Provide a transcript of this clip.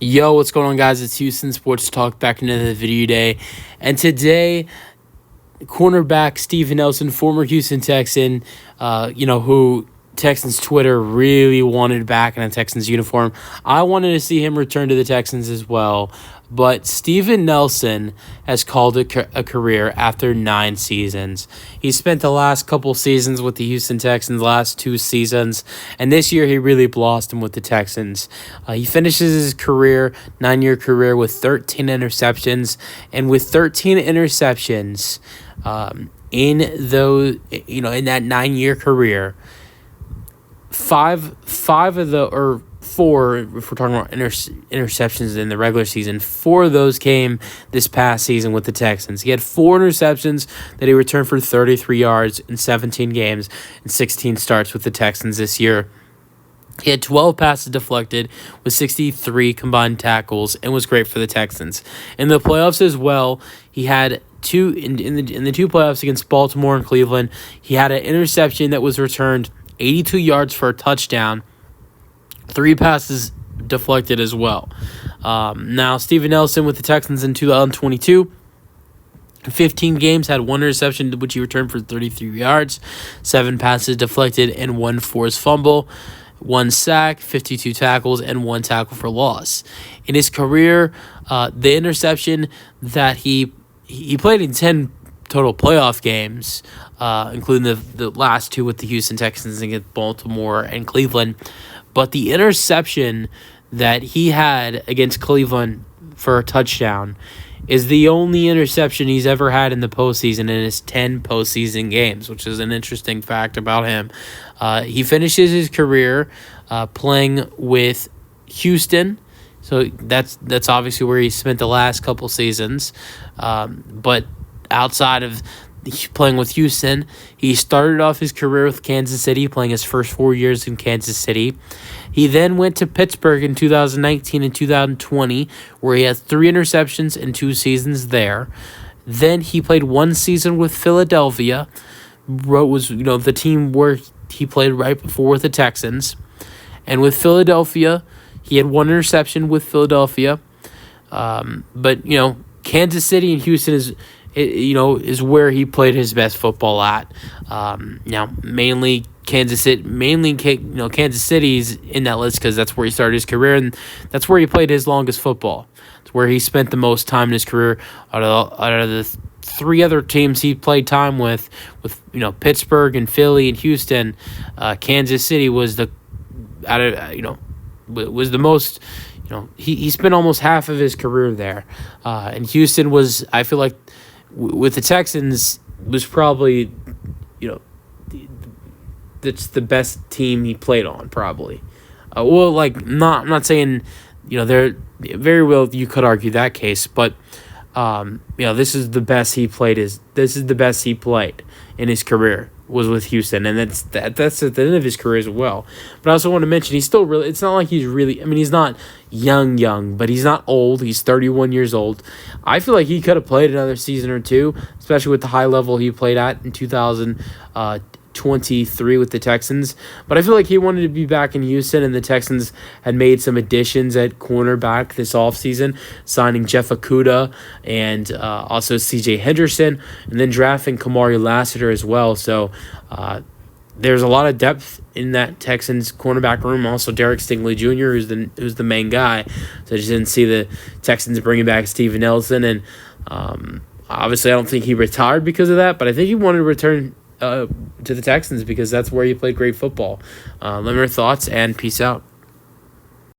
Yo, what's going on, guys? It's Houston Sports Talk back into the video day. And today, cornerback Steven Nelson, former Houston Texan, who Texans Twitter really wanted back in a Texans uniform. I wanted to see him return to the Texans as well. But Steven Nelson has called it a career after 9 seasons. He spent the last couple seasons with the Houston Texans, last 2 seasons, and this year he really blossomed with the Texans. He finishes his career, 9-year career, with 13 interceptions, and with 13 interceptions in that 9-year career, four, if we're talking about interceptions in the regular season, 4 of those came this past season with the Texans. He had 4 interceptions that he returned for 33 yards in 17 games and 16 starts with the Texans this year. He had 12 passes deflected with 63 combined tackles and was great for the Texans. In the playoffs as well, he had in the 2 playoffs against Baltimore and Cleveland, he had an interception that was returned 82 yards for a touchdown, 3 passes deflected as well. Now, Steven Nelson with the Texans in 2022, 15 games, had 1 interception, which he returned for 33 yards, 7 passes deflected, and 1 forced fumble, 1 sack, 52 tackles, and 1 tackle for loss. In his career, the interception that he played in 10 total playoff games, including the last 2 with the Houston Texans against Baltimore and Cleveland. But the interception that he had against Cleveland for a touchdown is the only interception he's ever had in the postseason in his 10 postseason games, which is an interesting fact about him. He finishes his career playing with Houston, so that's obviously where he spent the last couple seasons. But outside of playing with Houston, he started off his career with Kansas City, playing his first 4 years in Kansas City. He then went to Pittsburgh in 2019 and 2020, where he had 3 interceptions in 2 seasons there. Then he played 1 season with Philadelphia, the team where he played right before with the Texans. And with Philadelphia, he had 1 interception with Philadelphia. But Kansas City and Houston is where he played his best football at. Now, mainly Kansas City's in that list because that's where he started his career, and that's where he played his longest football. It's where he spent the most time in his career out of the 3 other teams he played time with Pittsburgh and Philly and Houston. Kansas City was the most. He spent almost half of his career there, and Houston was, I feel like, with the Texans, was probably, that's the best team he played on, probably. I'm not saying, they're very well, you could argue that case, but, this is the best he played. This is the best he played in his career, was with Houston, and that's at the end of his career as well. But I also want to mention, he's still really, it's not like he's really, he's not young, but he's not old. He's 31 years old. I feel like he could have played another season or 2, especially with the high level he played at in 2023 with the Texans. But I feel like he wanted to be back in Houston, and the Texans had made some additions at cornerback this offseason, signing Jeff Okudah and also C.J. Henderson, and then drafting Kamari Lassiter as well. So there's a lot of depth in that Texans cornerback room. Also, Derek Stingley Jr., who's the main guy. So I just didn't see the Texans bringing back Steven Nelson. And obviously, I don't think he retired because of that, but I think he wanted to return to the Texans because that's where he played great football. Let me know your thoughts, and peace out.